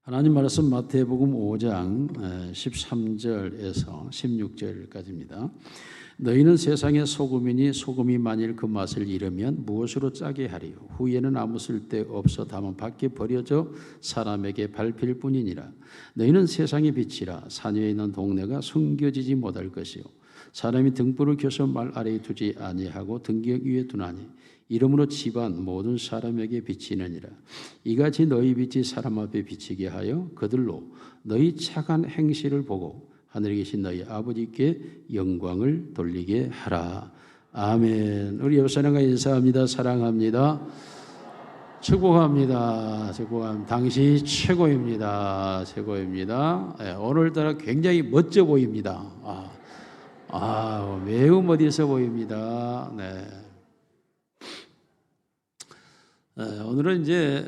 하나님 말씀 마태복음 5장 13절에서 16절까지입니다. 너희는 세상의 소금이니 소금이 만일 그 맛을 잃으면 무엇으로 짜게 하리요? 후에는 아무 쓸데 없어 다만 밖에 버려져 사람에게 밟힐 뿐이니라. 너희는 세상의 빛이라. 산위에 있는 동네가 숨겨지지 못할 것이요 사람이 등불을 켜서 말 아래에 두지 아니하고 등경 위에 두나니 이름으로 집안 모든 사람에게 비치느니라. 이같이 너희 빛이 사람 앞에 비치게 하여 그들로 너희 착한 행실을 보고 하늘에 계신 너희 아버지께 영광을 돌리게 하라. 아멘. 우리 옆 사람과 인사합니다. 사랑합니다. 축복합니다. 축복합니다. 당시 최고입니다. 최고입니다. 네, 오늘따라 굉장히 멋져 보입니다. 매우 멋있어 보입니다. 네. 오늘은 이제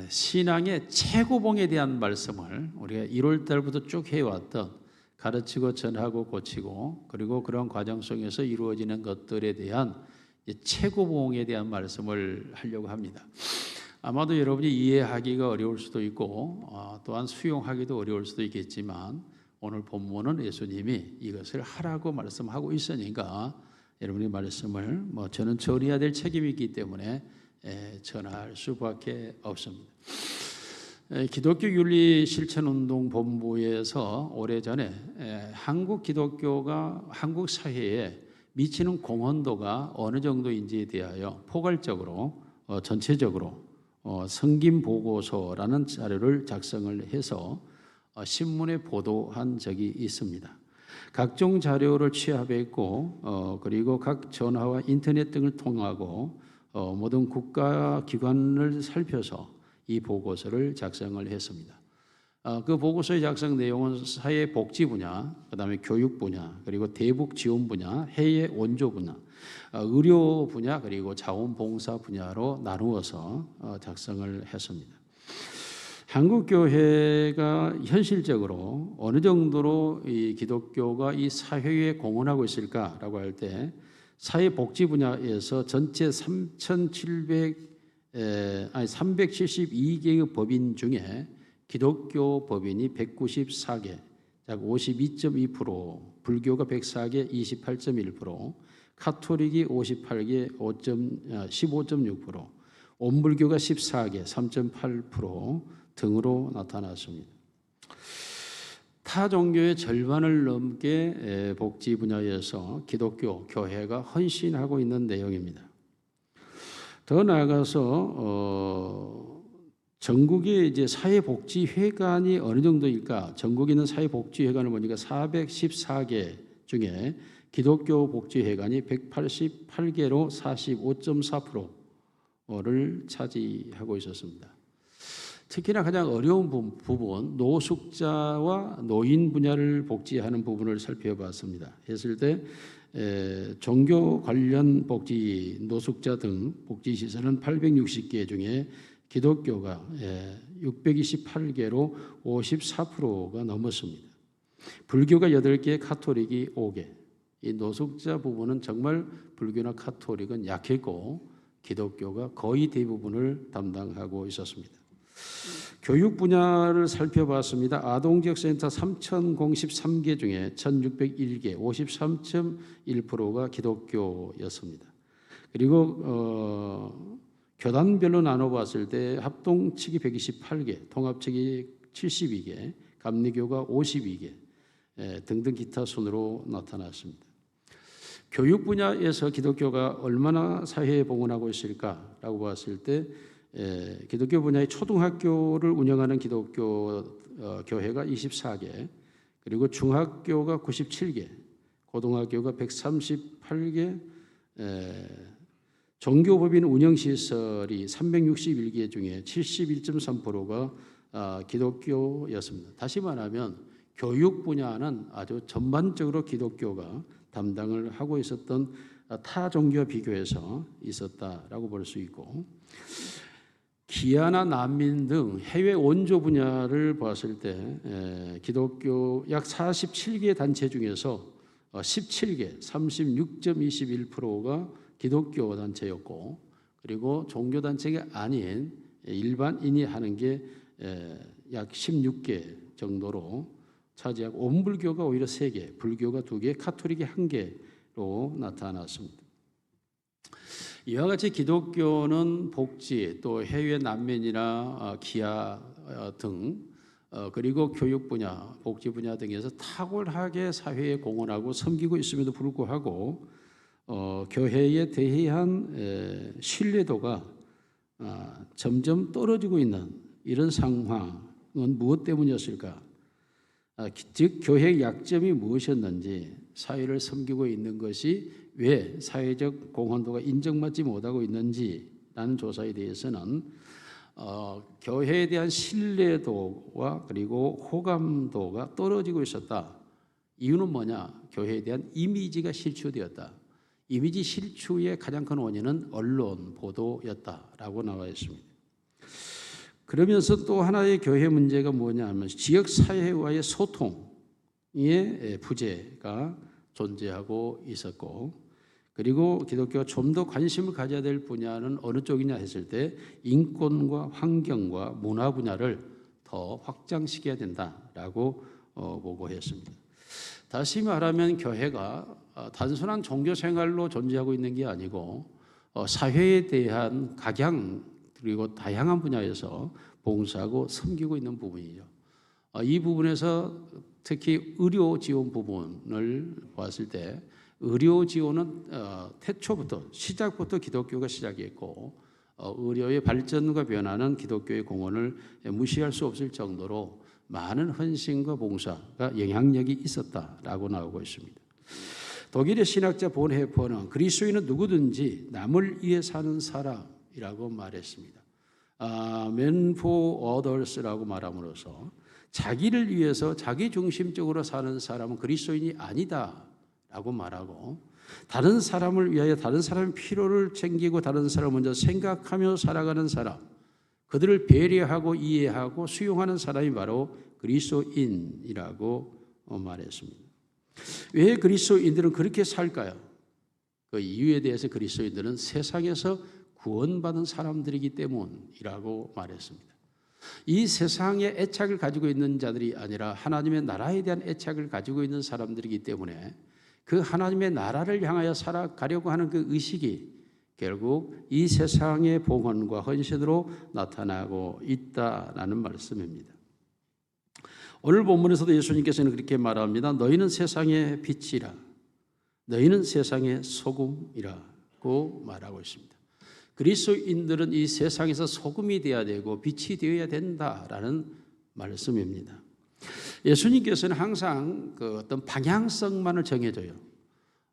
신앙의 최고봉에 대한 말씀을 우리가 1월 달부터 쭉 해왔던 가르치고 전하고 고치고 그리고 그런 과정 속에서 이루어지는 것들에 대한 최고봉에 대한 말씀을 하려고 합니다. 아마도 여러분이 이해하기가 어려울 수도 있고 또한 수용하기도 어려울 수도 있겠지만 오늘 본문은 예수님이 이것을 하라고 말씀하고 있으니까 여러분이 말씀을 저는 전해야 될 책임이 있기 때문에 전할 수밖에 없습니다. 기독교 윤리 실천운동 본부에서 오래전에 한국 기독교가 한국 사회에 미치는 공헌도가 어느 정도인지에 대하여 포괄적으로 전체적으로 성김 보고서라는 자료를 작성을 해서 신문에 보도한 적이 있습니다. 각종 자료를 취합했고 그리고 각 전화와 인터넷 등을 통하고 모든 국가기관을 살펴서 이 보고서를 작성을 했습니다. 그 보고서의 작성 내용은 사회복지 분야, 그다음에 교육 분야, 그리고 대북 지원 분야, 해외 원조 분야, 의료 분야, 그리고 자원봉사 분야로 나누어서 작성을 했습니다. 한국 교회가 현실적으로 어느 정도로 이 기독교가 이 사회에 공헌하고 있을까라고 할 때 사회복지 분야에서 전체 372개의 법인 중에 기독교 법인이 194개, 약 52.2%, 불교가 104개, 28.1%, 카톨릭이 58개, 15.6%, 온불교가 14개, 3.8% 등으로 나타났습니다. 타 종교의 절반을 넘게 복지 분야에서 기독교 교회가 헌신하고 있는 내용입니다. 더 나아가서 전국의 이제 사회복지회관이 어느 정도일까? 전국에 있는 사회복지회관을 보니까 414개 중에 기독교 복지회관이 188개로 45.4%를 차지하고 있었습니다. 특히나 가장 어려운 부분, 노숙자와 노인 분야를 복지하는 부분을 살펴봤습니다. 했을 때 종교 관련 복지, 노숙자 등 복지시설은 860개 중에 기독교가 628개로 54%가 넘었습니다. 불교가 8개, 카톨릭이 5개. 이 노숙자 부분은 정말 불교나 카톨릭은 약했고 기독교가 거의 대부분을 담당하고 있었습니다. 교육 분야를 살펴봤습니다. 아동지역센터 3,013개 중에 1,601개, 53.1%가 기독교였습니다. 그리고 교단별로 나눠봤을 때 합동 측이 128개, 통합 측이 72개, 감리교가 52개 등등 기타 순으로 나타났습니다. 교육 분야에서 기독교가 얼마나 사회에 봉헌하고 있을까라고 봤을 때 기독교 분야의 초등학교를 운영하는 기독교 교회가 24개, 그리고 중학교가 97개, 고등학교가 138개, 종교법인 운영시설이 361개 중에 71.3%가 기독교였습니다. 다시 말하면 교육 분야는 아주 전반적으로 기독교가 담당을 하고 있었던 타 종교와 비교해서 있었다라고 볼 수 있고, 기아나 난민 등 해외 원조 분야를 봤을 때 기독교 약 47개 단체 중에서 17개, 36.21%가 기독교 단체였고, 그리고 종교 단체가 아닌 일반인이 하는 게 약 16개 정도로 차지하고 온불교가 오히려 3개, 불교가 2개, 카톨릭이 1개로 나타났습니다. 이와 같이 기독교는 복지, 또 해외 난민이나 기아 등 그리고 교육 분야, 복지 분야 등에서 탁월하게 사회에 공헌하고 섬기고 있음에도 불구하고 교회에 대한 신뢰도가 점점 떨어지고 있는 이런 상황은 무엇 때문이었을까? 즉 교회의 약점이 무엇이었는지, 사회를 섬기고 있는 것이 왜 사회적 공헌도가 인정받지 못하고 있는지라는 조사에 대해서는 교회에 대한 신뢰도와 그리고 호감도가 떨어지고 있었다. 이유는 뭐냐? 교회에 대한 이미지가 실추되었다. 이미지 실추의 가장 큰 원인은 언론 보도였다라고 나와 있습니다. 그러면서 또 하나의 교회 문제가 뭐냐 하면 지역 사회와의 소통의 부재가 존재하고 있었고, 그리고 기독교가 좀 더 관심을 가져야 될 분야는 어느 쪽이냐 했을 때 인권과 환경과 문화 분야를 더 확장시켜야 된다라고 보고했습니다. 다시 말하면 교회가 단순한 종교 생활로 존재하고 있는 게 아니고 사회에 대한 각양 그리고 다양한 분야에서 봉사하고 섬기고 있는 부분이죠. 이 부분에서 특히 의료 지원 부분을 보았을 때 의료 지원은 태초부터 시작부터 기독교가 시작했고 의료의 발전과 변화는 기독교의 공헌을 무시할 수 없을 정도로 많은 헌신과 봉사가 영향력이 있었다라고 나오고 있습니다. 독일의 신학자 본헤퍼는 그리스도인은 누구든지 남을 위해 사는 사람이라고 말했습니다. Man for others라고 말함으로써 자기를 위해서 자기 중심적으로 사는 사람은 그리스도인이 아니다라고 말하고, 다른 사람을 위하여 다른 사람의 필요를 챙기고 다른 사람을 먼저 생각하며 살아가는 사람, 그들을 배려하고 이해하고 수용하는 사람이 바로 그리스도인이라고 말했습니다. 왜 그리스도인들은 그렇게 살까요? 그 이유에 대해서 그리스도인들은 세상에서 구원받은 사람들이기 때문이라고 말했습니다. 이 세상에 애착을 가지고 있는 자들이 아니라 하나님의 나라에 대한 애착을 가지고 있는 사람들이기 때문에 그 하나님의 나라를 향하여 살아가려고 하는 그 의식이 결국 이 세상의 봉헌과 헌신으로 나타나고 있다라는 말씀입니다. 오늘 본문에서도 예수님께서는 그렇게 말합니다. 너희는 세상의 빛이라, 너희는 세상의 소금이라고 말하고 있습니다. 그리스도인들은 이 세상에서 소금이 되어야 되고 빛이 되어야 된다라는 말씀입니다. 예수님께서는 항상 그 어떤 방향성만을 정해줘요.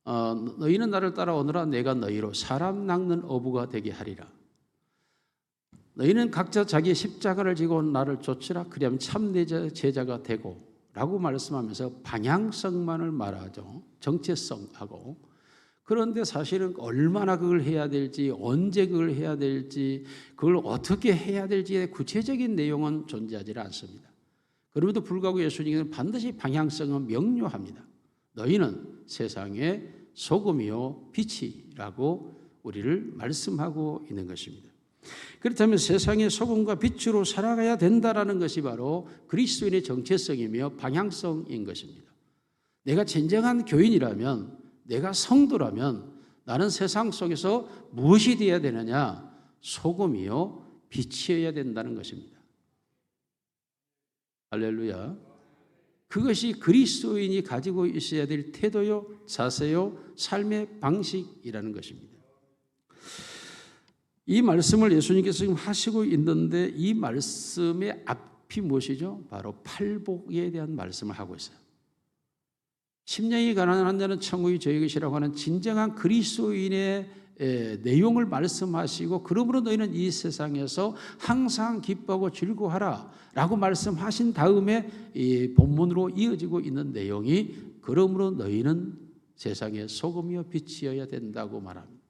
너희는 나를 따라오너라, 내가 너희로 사람 낚는 어부가 되게 하리라. 너희는 각자 자기의 십자가를 지고 나를 쫓으라, 그리하면 참 내 제자가 되고 라고 말씀하면서 방향성만을 말하죠. 정체성하고. 그런데 사실은 얼마나 그걸 해야 될지, 언제 그걸 해야 될지, 그걸 어떻게 해야 될지의 구체적인 내용은 존재하지 않습니다. 그럼에도 불구하고 예수님은 반드시 방향성은 명료합니다. 너희는 세상의 소금이요 빛이라고 우리를 말씀하고 있는 것입니다. 그렇다면 세상의 소금과 빛으로 살아가야 된다라는 것이 바로 그리스도인의 정체성이며 방향성인 것입니다. 내가 진정한 교인이라면, 내가 성도라면 나는 세상 속에서 무엇이 되어야 되느냐? 소금이요 빛이어야 된다는 것입니다. 할렐루야. 그것이 그리스도인이 가지고 있어야 될 태도요, 자세요, 삶의 방식이라는 것입니다. 이 말씀을 예수님께서 지금 하시고 있는데 이 말씀의 앞이 무엇이죠? 바로 팔복에 대한 말씀을 하고 있어요. 심령이 가난한 자는 천국이 저희 것이라고 하는 진정한 그리스도인의 내용을 말씀하시고, 그러므로 너희는 이 세상에서 항상 기뻐하고 즐거워하라 라고 말씀하신 다음에 이 본문으로 이어지고 있는 내용이 그러므로 너희는 세상의 소금이요 빛이어야 된다고 말합니다.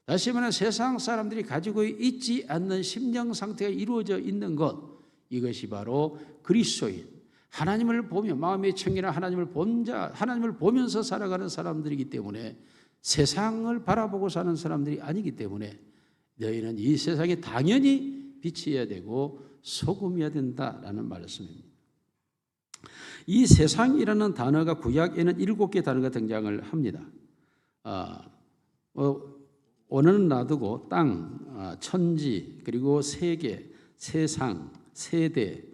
다시 말하면 세상 사람들이 가지고 있지 않는 심령 상태가 이루어져 있는 것, 이것이 바로 그리스도인, 하나님을 보며 마음의 청결한 하나님을 본 자, 하나님을 보면서 살아가는 사람들이기 때문에, 세상을 바라보고 사는 사람들이 아니기 때문에 너희는 이 세상에 당연히 빛이어야 되고 소금이어야 된다라는 말씀입니다. 이 세상이라는 단어가 구약에는 7개 단어가 등장을 합니다. 원어는 놔두고 땅, 천지, 그리고 세계, 세상, 세대,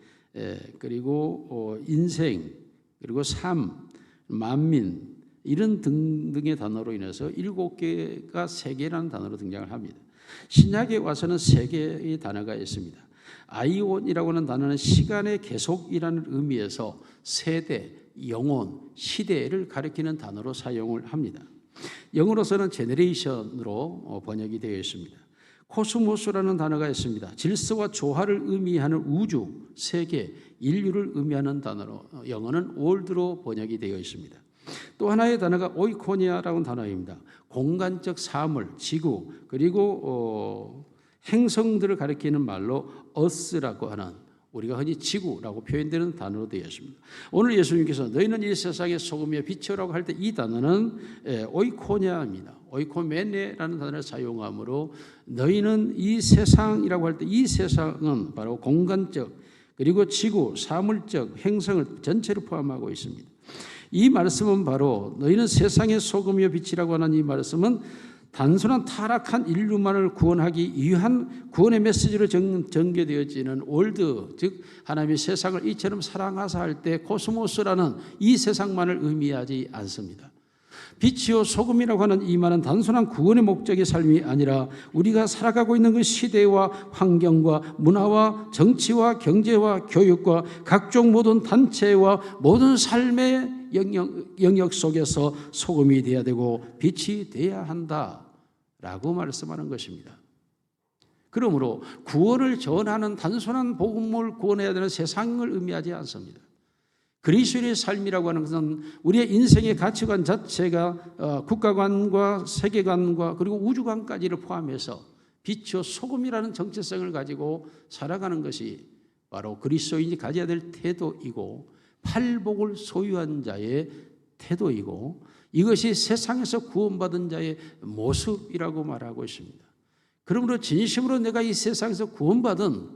그리고 인생, 그리고 삶, 만민, 이런 등등의 단어로 인해서 7개가 세계라는 단어로 등장을 합니다. 신약에 와서는 3개의 단어가 있습니다. 아이온이라고 하는 단어는 시간의 계속이라는 의미에서 세대, 영혼, 시대를 가리키는 단어로 사용을 합니다. 영어로서는 제너레이션으로 번역이 되어 있습니다. 코스모스라는 단어가 있습니다. 질서와 조화를 의미하는 우주, 세계, 인류를 의미하는 단어로 영어는 월드로 번역이 되어 있습니다. 또 하나의 단어가 오이코니아라는 단어입니다. 공간적 사물, 지구, 그리고 행성들을 가리키는 말로 어스라고 하는, 우리가 흔히 지구라고 표현되는 단어로 되어 있습니다. 오늘 예수님께서 너희는 이 세상의 소금이요 빛이라고 할 때 이 단어는 오이코니아입니다. 오이코메네라는 단어를 사용하므로 너희는 이 세상이라고 할 때 이 세상은 바로 공간적, 그리고 지구, 사물적, 행성을 전체를 포함하고 있습니다. 이 말씀은 바로 너희는 세상의 소금이요 빛이라고 하는 이 말씀은 단순한 타락한 인류만을 구원하기 위한 구원의 메시지로 전개되어지는 월드, 즉 하나님이 세상을 이처럼 사랑하사 할 때 코스모스라는 이 세상만을 의미하지 않습니다. 빛이요 소금이라고 하는 이 말은 단순한 구원의 목적의 삶이 아니라 우리가 살아가고 있는 그 시대와 환경과 문화와 정치와 경제와 교육과 각종 모든 단체와 모든 삶의 영역 속에서 소금이 되어야 되고 빛이 되어야 한다라고 말씀하는 것입니다. 그러므로 구원을 전하는 단순한 복음을 구원해야 되는 세상을 의미하지 않습니다. 그리스도인의 삶이라고 하는 것은 우리의 인생의 가치관 자체가 국가관과 세계관과 그리고 우주관까지를 포함해서 빛이요 소금이라는 정체성을 가지고 살아가는 것이 바로 그리스도인이 가져야 될 태도이고 팔복을 소유한 자의 태도이고 이것이 세상에서 구원받은 자의 모습이라고 말하고 있습니다. 그러므로 진심으로 내가 이 세상에서 구원받은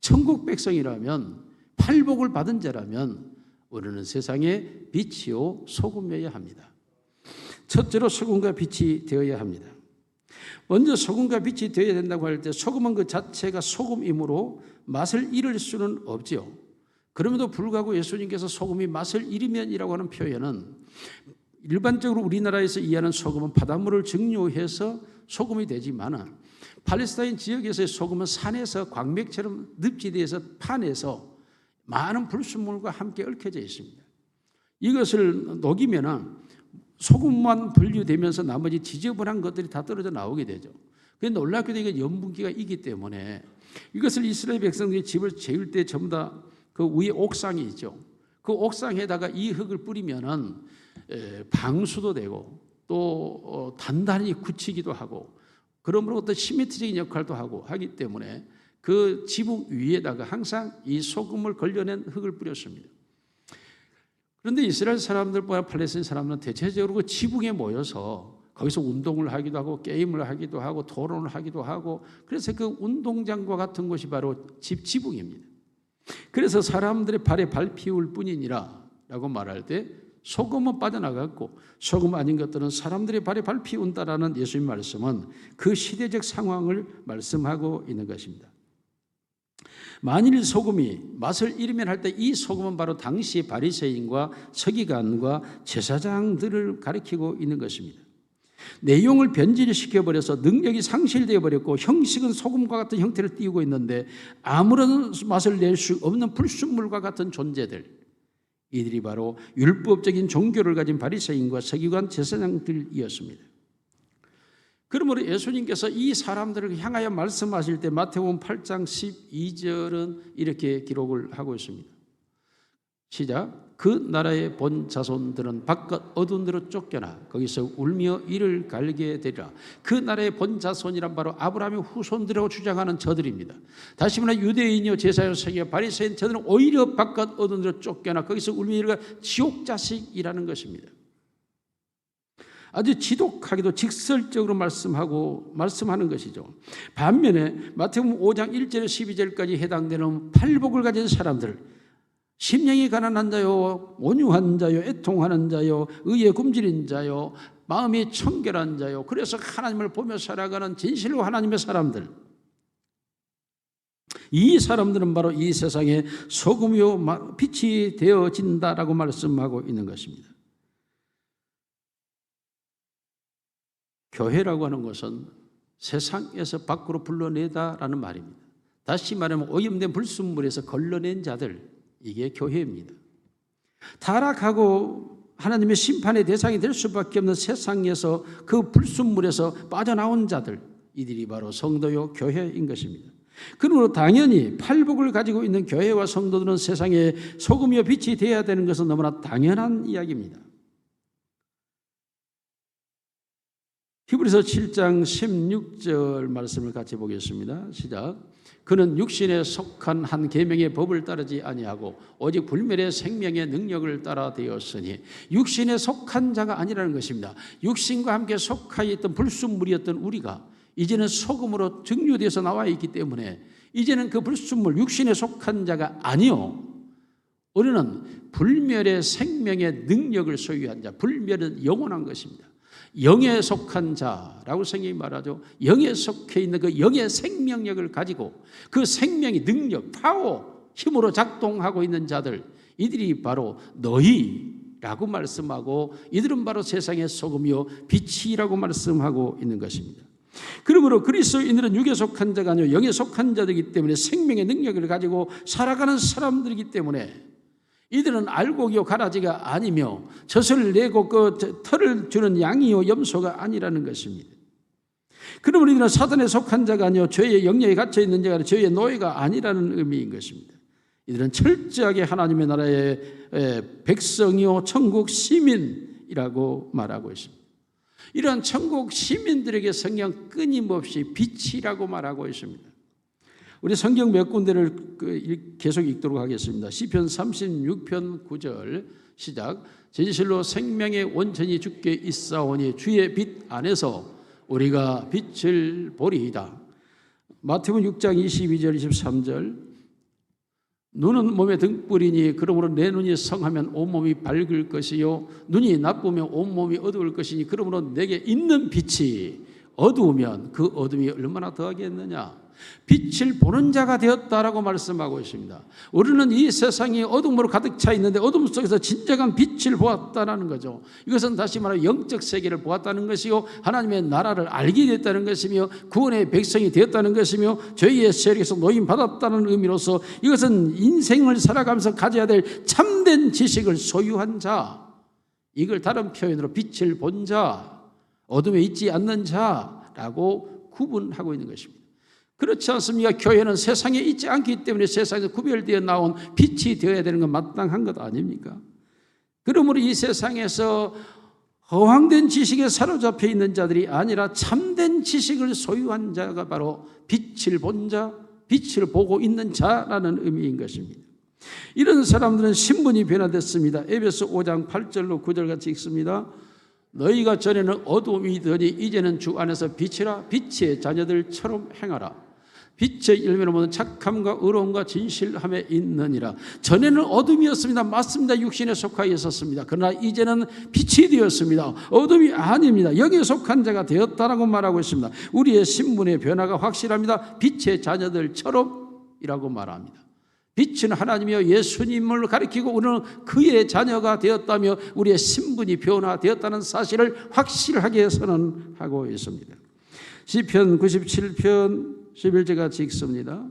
천국 백성이라면, 팔복을 받은 자라면 우리는 세상의 빛이요 소금이어야 합니다. 첫째로 소금과 빛이 되어야 합니다. 먼저 소금과 빛이 되어야 된다고 할 때 소금은 그 자체가 소금이므로 맛을 잃을 수는 없지요. 그럼에도 불구하고 예수님께서 소금이 맛을 잃으면이라고 하는 표현은 일반적으로 우리나라에서 이해하는 소금은 바닷물을 증류해서 소금이 되지만 팔레스타인 지역에서의 소금은 산에서 광맥처럼 늪지대에서 파내서 많은 불순물과 함께 얽혀져 있습니다. 이것을 녹이면 소금만 분류되면서 나머지 지저분한 것들이 다 떨어져 나오게 되죠. 그런데 놀랍게도 이게 염분기가 있기 때문에 이것을 이스라엘 백성들이 집을 지을 때 전부 다 그 위에 옥상이 있죠. 그 옥상에다가 이 흙을 뿌리면은 방수도 되고 또 단단히 굳히기도 하고 그러므로 또 시멘트적인 역할도 하고 하기 때문에 그 지붕 위에다가 항상 이 소금을 걸려낸 흙을 뿌렸습니다. 그런데 이스라엘 사람들과 팔레스타인 사람들은 대체적으로 그 지붕에 모여서 거기서 운동을 하기도 하고 게임을 하기도 하고 토론을 하기도 하고 그래서 그 운동장과 같은 곳이 바로 지붕입니다. 그래서 사람들의 발에 발 피울 뿐이니라 라고 말할 때 소금은 빠져나갔고 소금 아닌 것들은 사람들의 발에 발 피운다라는 예수님 말씀은 그 시대적 상황을 말씀하고 있는 것입니다. 만일 소금이 맛을 잃으면 할 때 이 소금은 바로 당시 바리새인과 서기관과 제사장들을 가리키고 있는 것입니다. 내용을 변질시켜버려서 능력이 상실되어 버렸고 형식은 소금과 같은 형태를 띄우고 있는데 아무런 맛을 낼 수 없는 불순물과 같은 존재들, 이들이 바로 율법적인 종교를 가진 바리새인과 서기관 제사장들이었습니다. 그러므로 예수님께서 이 사람들을 향하여 말씀하실 때 마태복음 8장 12절은 이렇게 기록을 하고 있습니다. 시작. 그 나라의 본 자손들은 바깥 어두운 데로 쫓겨나 거기서 울며 이를 갈게 되리라. 그 나라의 본 자손이란 바로 아브라함의 후손들이라고 주장하는 저들입니다. 다시 말해 유대인이요 제사장 서기관 바리새인 저들은 오히려 바깥 어두운 데로 쫓겨나 거기서 울며 이를 지옥 자식이라는 것입니다. 아주 지독하게도 직설적으로 말씀하는 것이죠. 반면에 마태복음 5장 1절에서 12절까지 해당되는 팔복을 가진 사람들, 심령이 가난한 자요, 온유한 자요, 애통하는 자요, 의에 굶주린 자요, 마음이 청결한 자요, 그래서 하나님을 보며 살아가는 진실로 하나님의 사람들, 이 사람들은 바로 이 세상의 소금이요 빛이 되어진다라고 말씀하고 있는 것입니다. 교회라고 하는 것은 세상에서 밖으로 불러내다라는 말입니다. 다시 말하면 오염된 불순물에서 걸러낸 자들, 이게 교회입니다. 타락하고 하나님의 심판의 대상이 될 수밖에 없는 세상에서 그 불순물에서 빠져나온 자들, 이들이 바로 성도요 교회인 것입니다. 그러므로 당연히 팔복을 가지고 있는 교회와 성도들은 세상에 소금이요 빛이 되어야 되는 것은 너무나 당연한 이야기입니다. 히브리서 7장 16절 말씀을 같이 보겠습니다. 시작. 그는 육신에 속한 한 계명의 법을 따르지 아니하고 오직 불멸의 생명의 능력을 따라 되었으니, 육신에 속한 자가 아니라는 것입니다. 육신과 함께 속하여 있던 불순물이었던 우리가 이제는 소금으로 증류되어서 나와 있기 때문에 이제는 그 불순물, 육신에 속한 자가 아니요, 우리는 불멸의 생명의 능력을 소유한 자, 불멸은 영원한 것입니다. 영에 속한 자라고 성경이 말하죠. 영에 속해 있는 그 영의 생명력을 가지고 그 생명의 능력, 파워, 힘으로 작동하고 있는 자들, 이들이 바로 너희라고 말씀하고, 이들은 바로 세상의 소금이요 빛이라고 말씀하고 있는 것입니다. 그러므로 그리스도인들은 육에 속한 자가 아니요 영에 속한 자들이기 때문에 생명의 능력을 가지고 살아가는 사람들이기 때문에 이들은 알곡이요 가라지가 아니며 젖을 내고 그 털을 주는 양이요 염소가 아니라는 것입니다. 그러므로 이들은 사단에 속한 자가 아니요 죄의 영역에 갇혀 있는 자가 아니요 죄의 노예가 아니라는 의미인 것입니다. 이들은 철저하게 하나님의 나라의 백성이요 천국 시민이라고 말하고 있습니다. 이런 천국 시민들에게 성경 끊임없이 빛이라고 말하고 있습니다. 우리 성경 몇 군데를 계속 읽도록 하겠습니다. 시편 36편 9절 시작. 진실로 생명의 원천이 주께 있사오니 주의 빛 안에서 우리가 빛을 보리이다. 마태복음 6장 22절 23절. 눈은 몸의 등불이니 그러므로 내 눈이 성하면 온몸이 밝을 것이요 눈이 나쁘면 온몸이 어두울 것이니 그러므로 내게 있는 빛이 어두우면 그 어둠이 얼마나 더하겠느냐. 빛을 보는 자가 되었다라고 말씀하고 있습니다. 우리는 이 세상이 어둠으로 가득 차 있는데 어둠 속에서 진정한 빛을 보았다는 거죠. 이것은 다시 말하면 영적 세계를 보았다는 것이요 하나님의 나라를 알게 됐다는 것이며 구원의 백성이 되었다는 것이며 죄의 세력에서 노임받았다는 의미로서 이것은 인생을 살아가면서 가져야 될 참된 지식을 소유한 자, 이걸 다른 표현으로 빛을 본 자, 어둠에 있지 않는 자라고 구분하고 있는 것입니다. 그렇지 않습니까? 교회는 세상에 있지 않기 때문에 세상에서 구별되어 나온 빛이 되어야 되는 건 마땅한 것 아닙니까? 그러므로 이 세상에서 허황된 지식에 사로잡혀 있는 자들이 아니라 참된 지식을 소유한 자가 바로 빛을 본 자, 빛을 보고 있는 자라는 의미인 것입니다. 이런 사람들은 신분이 변화됐습니다. 에베소 5장 8절로 9절 같이 읽습니다. 너희가 전에는 어둠이더니 이제는 주 안에서 빛이라. 빛의 자녀들처럼 행하라. 빛의 열매를 모든 착함과 의로움과 진실함에 있느니라. 전에는 어둠이었습니다. 맞습니다. 육신에 속하여 있었습니다. 그러나 이제는 빛이 되었습니다. 어둠이 아닙니다. 영에 속한 자가 되었다라고 말하고 있습니다. 우리의 신분의 변화가 확실합니다. 빛의 자녀들처럼이라고 말합니다. 빛은 하나님이여 예수님을 가리키고 우리는 그의 자녀가 되었다며 우리의 신분이 변화되었다는 사실을 확실하게 선언하고 있습니다. 시편 97편 11절 같이 읽습니다.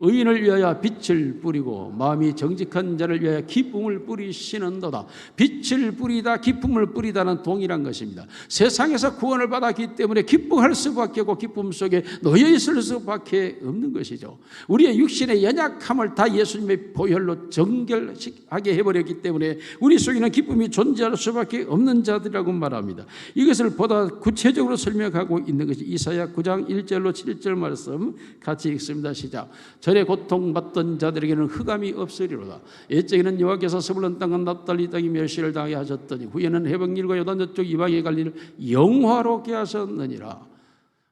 의인을 위하여 빛을 뿌리고 마음이 정직한 자를 위하여 기쁨을 뿌리시는도다. 빛을 뿌리다, 기쁨을 뿌리다는 동일한 것입니다. 세상에서 구원을 받았기 때문에 기뻐할 수밖에 없고 기쁨 속에 놓여 있을 수밖에 없는 것이죠. 우리의 육신의 연약함을 다 예수님의 보혈로 정결하게 해버렸기 때문에 우리 속에는 기쁨이 존재할 수밖에 없는 자들이라고 말합니다. 이것을 보다 구체적으로 설명하고 있는 것이 이사야 9장 1절로 7절 말씀 같이 읽습니다. 시작. 전에 고통받던 자들에게는 흑암이 없으리로다. 옛적에는 여호와께서 스불론 땅과 납달리 땅이 멸시를 당하게 하셨더니 후에는 해변길과 요단 저쪽 이방의 갈리를 영화롭게 하셨느니라.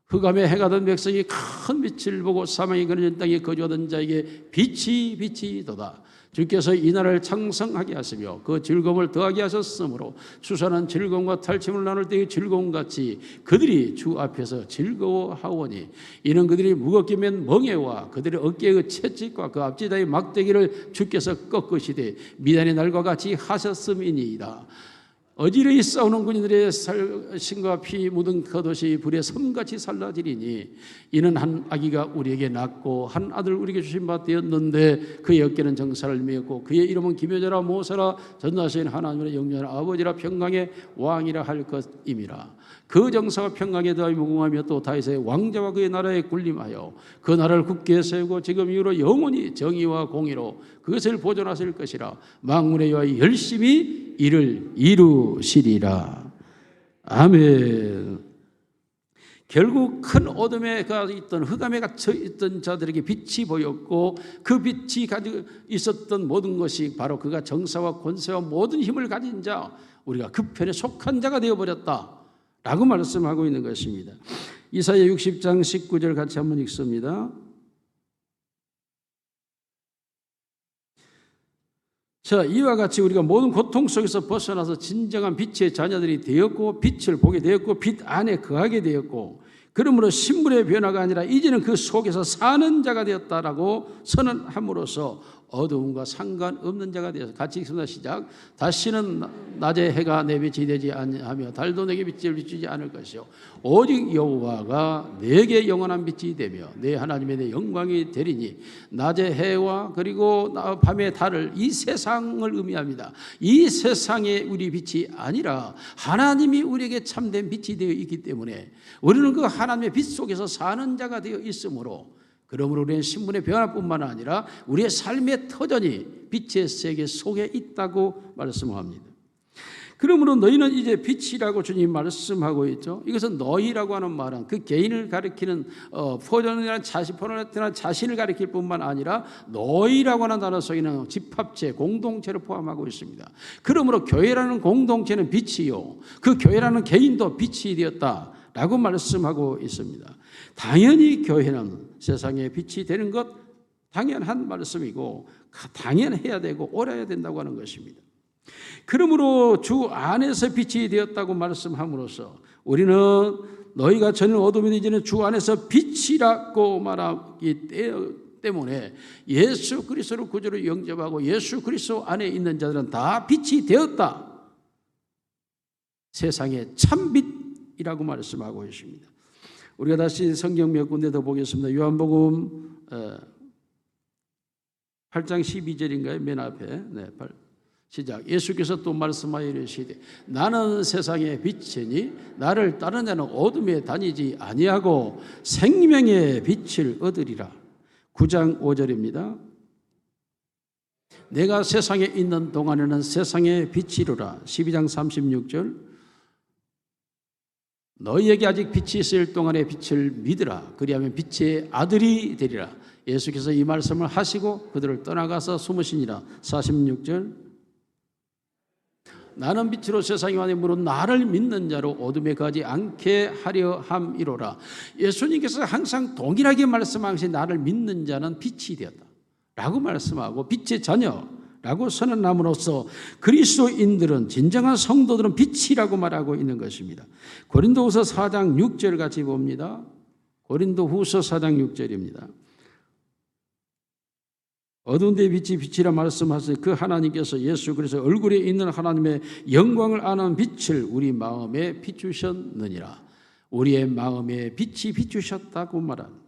흑암에 해가 든 백성이 큰 빛을 보고 사망이 그려진 땅에 거주하던 자에게 빛이 도다. 주께서 이 나라를 창성하게 하시며 그 즐거움을 더하게 하셨으므로 추수하는 즐거움과 탈취물 나눌 때의 즐거움같이 그들이 주 앞에서 즐거워하오니 이는 그들이 무겁게 맨 멍에와 그들의 어깨의 채찍과 그 앞지다의 막대기를 주께서 꺾으시되 미단의 날과 같이 하셨음이니이다. 어지러이 싸우는 군인들의 신과 피 묻은 겉옷이 불에 섬같이 살라지리니 이는 한 아기가 우리에게 낳고 한 아들 우리에게 주신 바 되었는데 그의 어깨는 정사를 메었고 그의 이름은 기묘자라 모사라 전능하신 하나님의 영원한 아버지라 평강의 왕이라 할 것임이라. 그 정사가 평강에 더하여 무궁하며 또 다윗의 왕자와 그의 나라에 군림하여 그 나라를 굳게 세우고 지금 이후로 영원히 정의와 공의로 그것을 보존하실 것이라. 만군의 여호와 열심히 이를 이루시리라. 아멘. 결국 큰 어둠에 있던 흑암에 갇혀 있던 자들에게 빛이 보였고 그 빛이 가지고 있었던 모든 것이 바로 그가 정사와 권세와 모든 힘을 가진 자, 우리가 그 편에 속한 자가 되어버렸다 라고 말씀하고 있는 것입니다. 이사야 60장 19절 같이 한번 읽습니다. 자, 이와 같이 우리가 모든 고통 속에서 벗어나서 진정한 빛의 자녀들이 되었고 빛을 보게 되었고 빛 안에 거하게 되었고 그러므로 신분의 변화가 아니라 이제는 그 속에서 사는 자가 되었다라고 선언함으로써 어두움과 상관없는 자가 되어서 같이 읽습니다. 시작. 다시는 낮에 해가 내 빛이 되지 아니하며 달도 내게 빛을 비추지 않을 것이요 오직 여호와가 내게 영원한 빛이 되며 내 하나님의 내 영광이 되리니 낮의 해와 그리고 밤의 달을 이 세상을 의미합니다. 이 세상의 우리 빛이 아니라 하나님이 우리에게 참된 빛이 되어 있기 때문에 우리는 그 하나님의 빛 속에서 사는 자가 되어 있으므로 그러므로 우리는 신분의 변화뿐만 아니라 우리의 삶의 터전이 빛의 세계 속에 있다고 말씀합니다. 그러므로 너희는 이제 빛이라고 주님 말씀하고 있죠. 이것은 너희라고 하는 말은 그 개인을 가리키는 포전이나 자신을 가리킬 뿐만 아니라 너희라고 하는 단어 속에는 집합체, 공동체를 포함하고 있습니다. 그러므로 교회라는 공동체는 빛이요 그 교회라는 개인도 빛이 되었다라고 말씀하고 있습니다. 당연히 교회는 세상에 빛이 되는 것 당연한 말씀이고 당연해야 되고 옳아야 된다고 하는 것입니다. 그러므로 주 안에서 빛이 되었다고 말씀함으로써 우리는 너희가 전에 어둠이 이제는 주 안에서 빛이라고 말하기 때문에 예수 그리스도를 구주로 영접하고 예수 그리스도 안에 있는 자들은 다 빛이 되었다. 세상의 참빛이라고 말씀하고 있습니다. 우리가 다시 성경 몇 군데 더 보겠습니다. 요한복음 8장 12절인가요? 맨 앞에. 네, 시작. 예수께서 또 말씀하여 이르시되 나는 세상의 빛이니 나를 따르는 자는 어둠에 다니지 아니하고 생명의 빛을 얻으리라. 9장 5절입니다. 내가 세상에 있는 동안에는 세상의 빛이로라. 12장 36절. 너희에게 아직 빛이 있을 동안에 빛을 믿으라. 그리하면 빛의 아들이 되리라. 예수께서 이 말씀을 하시고 그들을 떠나가서 숨으시니라. 46절. 나는 빛으로 세상에 왔으므로 나를 믿는 자로 어둠에 가지 않게 하려 함이로라. 예수님께서 항상 동일하게 말씀하신 나를 믿는 자는 빛이 되었다 라고 말씀하고 빛의 자녀라고 선언함으로써 그리스도인들은 진정한 성도들은 빛이라고 말하고 있는 것입니다. 고린도후서 4장 6절 같이 봅니다. 고린도후서 4장 6절입니다. 어두운 데의 빛이 빛이라 말씀하시니 그 하나님께서 예수 그리스도 얼굴에 있는 하나님의 영광을 아는 빛을 우리 마음에 비추셨느니라. 우리의 마음에 빛이 비추셨다고 말합니다.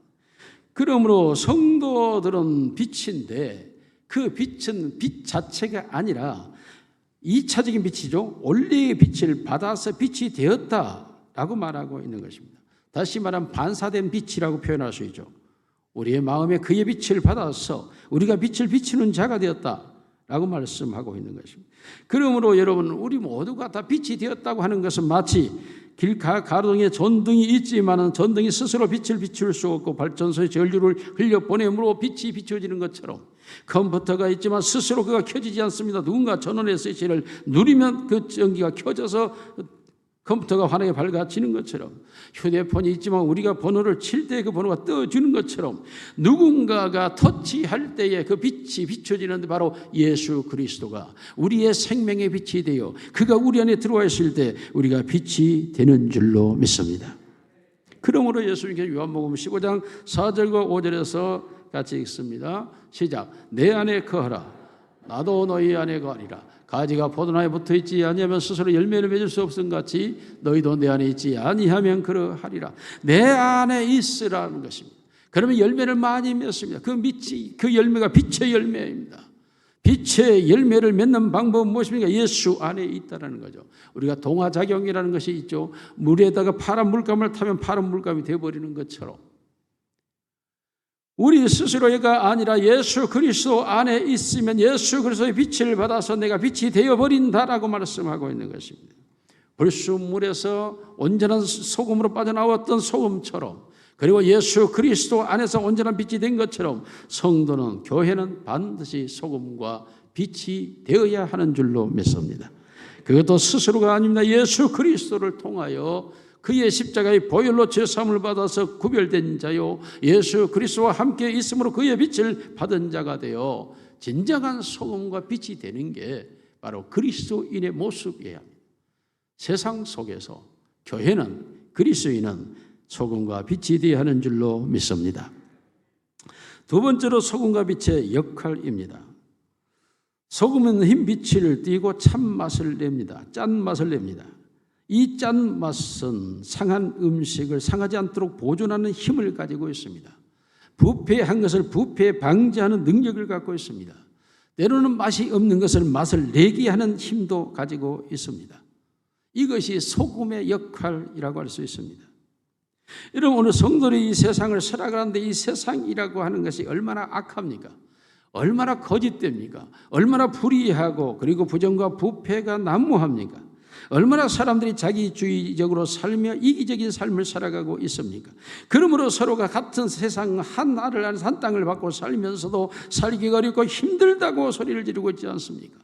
그러므로 성도들은 빛인데 그 빛은 빛 자체가 아니라 2차적인 빛이죠. 원래의 빛을 받아서 빛이 되었다라고 말하고 있는 것입니다. 다시 말하면 반사된 빛이라고 표현할 수 있죠. 우리의 마음에 그의 빛을 받아서 우리가 빛을 비추는 자가 되었다 라고 말씀하고 있는 것입니다. 그러므로 여러분, 우리 모두가 다 빛이 되었다고 하는 것은 마치 가동에 전등이 있지만은 전등이 스스로 빛을 비출 수 없고 발전소에 전류를 흘려 보내므로 빛이 비춰지는 것처럼, 컴퓨터가 있지만 스스로 그가 켜지지 않습니다. 누군가 전원의 스위치를 누르면 그 전기가 켜져서 컴퓨터가 환하게 밝아지는 것처럼, 휴대폰이 있지만 우리가 번호를 칠 때 그 번호가 떠주는 것처럼, 누군가가 터치할 때에 그 빛이 비춰지는데 바로 예수 그리스도가 우리의 생명의 빛이 되어 그가 우리 안에 들어와 있을 때 우리가 빛이 되는 줄로 믿습니다. 그러므로 예수님께서 요한복음 15장 4절과 5절에서 같이 읽습니다. 시작. 내 안에 거하라, 나도 너희 안에 거하리라. 가지가 포도나무에 붙어있지 아니하면 스스로 열매를 맺을 수 없음 같이 너희도 내 안에 있지 아니하면 그러하리라. 내 안에 있으라는 것입니다. 그러면 열매를 많이 맺습니다. 그 열매가 빛의 열매입니다. 빛의 열매를 맺는 방법은 무엇입니까? 예수 안에 있다는 거죠. 우리가 동화작용이라는 것이 있죠. 물에다가 파란 물감을 타면 파란 물감이 되어버리는 것처럼, 우리 스스로가 아니라 예수 그리스도 안에 있으면 예수 그리스도의 빛을 받아서 내가 빛이 되어버린다라고 말씀하고 있는 것입니다. 불순물에서 온전한 소금으로 빠져나왔던 소금처럼, 그리고 예수 그리스도 안에서 온전한 빛이 된 것처럼 성도는, 교회는 반드시 소금과 빛이 되어야 하는 줄로 믿습니다. 그것도 스스로가 아닙니다. 예수 그리스도를 통하여 그의 십자가의 보혈로 죄사함을 받아서 구별된 자요, 예수 그리스도와 함께 있으므로 그의 빛을 받은 자가 되어 진정한 소금과 빛이 되는 게 바로 그리스도인의 모습이에요. 세상 속에서 교회는, 그리스도인은 소금과 빛이 되어야 하는 줄로 믿습니다. 두 번째로 소금과 빛의 역할입니다. 소금은 흰 빛을 띠고 찬맛을 냅니다. 짠맛을 냅니다. 이 짠맛은 상한 음식을 상하지 않도록 보존하는 힘을 가지고 있습니다. 부패한 것을 부패 방지하는 능력을 갖고 있습니다. 때로는 맛이 없는 것을 맛을 내게 하는 힘도 가지고 있습니다. 이것이 소금의 역할이라고 할 수 있습니다. 여러분, 오늘 성도들이 이 세상을 살아가는데 이 세상이라고 하는 것이 얼마나 악합니까? 얼마나 거짓됩니까? 얼마나 불의하고 그리고 부정과 부패가 난무합니까? 얼마나 사람들이 자기주의적으로 살며 이기적인 삶을 살아가고 있습니까? 그러므로 서로가 같은 세상 한 알을 안에서 한 땅을 받고 살면서도 살기가 어렵고 힘들다고 소리를 지르고 있지 않습니까?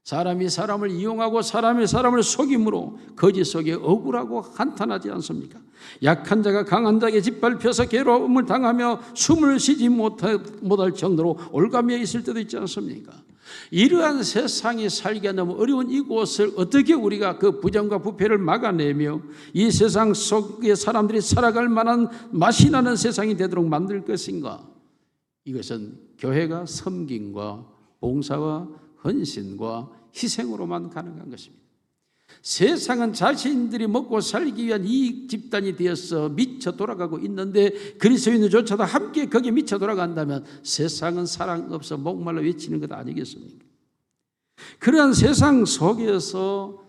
사람이 사람을 이용하고 사람이 사람을 속임으로 거짓 속에 억울하고 한탄하지 않습니까? 약한 자가 강한 자에게 짓밟혀서 괴로움을 당하며 숨을 쉬지 못할 정도로 올가며 있을 때도 있지 않습니까? 이러한 세상이 살기가 너무 어려운 이곳을 어떻게 우리가 그 부정과 부패를 막아내며 이 세상 속에 사람들이 살아갈 만한 맛이 나는 세상이 되도록 만들 것인가? 이것은 교회가 섬김과 봉사와 헌신과 희생으로만 가능한 것입니다. 세상은 자신들이 먹고 살기 위한 이익 집단이 되어서 미쳐 돌아가고 있는데 그리스도인들조차도 함께 거기에 미쳐 돌아간다면 세상은 사랑 없어 목말라 외치는 것 아니겠습니까? 그러한 세상 속에서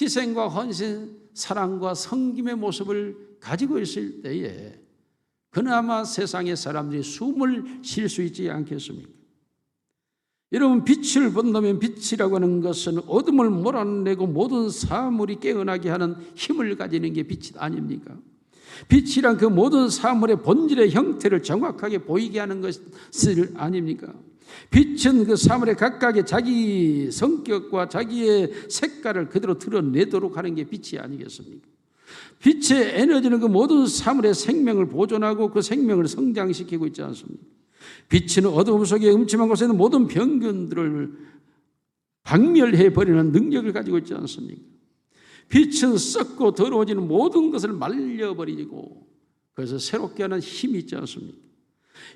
희생과 헌신, 사랑과 섬김의 모습을 가지고 있을 때에 그나마 세상의 사람들이 숨을 쉴 수 있지 않겠습니까? 여러분, 빛을 본다면 빛이라고 하는 것은 어둠을 몰아내고 모든 사물이 깨어나게 하는 힘을 가지는 게 빛이 아닙니까? 빛이란 그 모든 사물의 본질의 형태를 정확하게 보이게 하는 것을 아닙니까? 빛은 그 사물의 각각의 자기 성격과 자기의 색깔을 그대로 드러내도록 하는 게 빛이 아니겠습니까? 빛의 에너지는 그 모든 사물의 생명을 보존하고 그 생명을 성장시키고 있지 않습니까? 빛은 어두움 속에 음침한 곳에 있는 모든 병균들을 박멸해버리는 능력을 가지고 있지 않습니까? 빛은 썩고 더러워지는 모든 것을 말려버리고 그래서 새롭게 하는 힘이 있지 않습니까?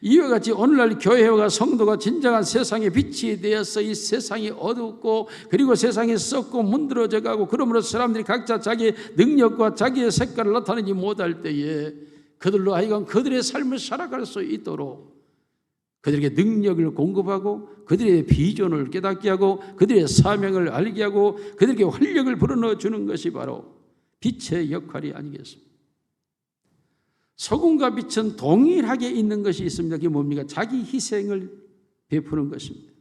이와 같이 오늘날 교회와 성도가 진정한 세상의 빛이 되어서 이 세상이 어둡고 그리고 세상이 썩고 문드러져 가고 그러므로 사람들이 각자 자기의 능력과 자기의 색깔을 나타내지 못할 때에 그들로 하여금 그들의 삶을 살아갈 수 있도록 그들에게 능력을 공급하고 그들의 비전을 깨닫게 하고 그들의 사명을 알게 하고 그들에게 활력을 불어넣어 주는 것이 바로 빛의 역할이 아니겠습니까? 소금과 빛은 동일하게 있는 것이 있습니다. 그게 뭡니까? 자기 희생을 베푸는 것입니다.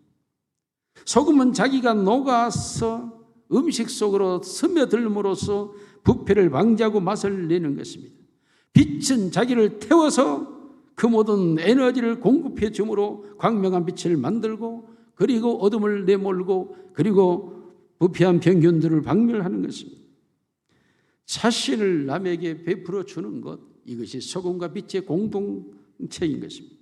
소금은 자기가 녹아서 음식 속으로 스며들므로써 부패를 방지하고 맛을 내는 것입니다. 빛은 자기를 태워서 그 모든 에너지를 공급해 주므로 광명한 빛을 만들고 그리고 어둠을 내몰고 그리고 부패한 병균들을 박멸하는 것입니다. 자신을 남에게 베풀어 주는 것, 이것이 소금과 빛의 공동체인 것입니다.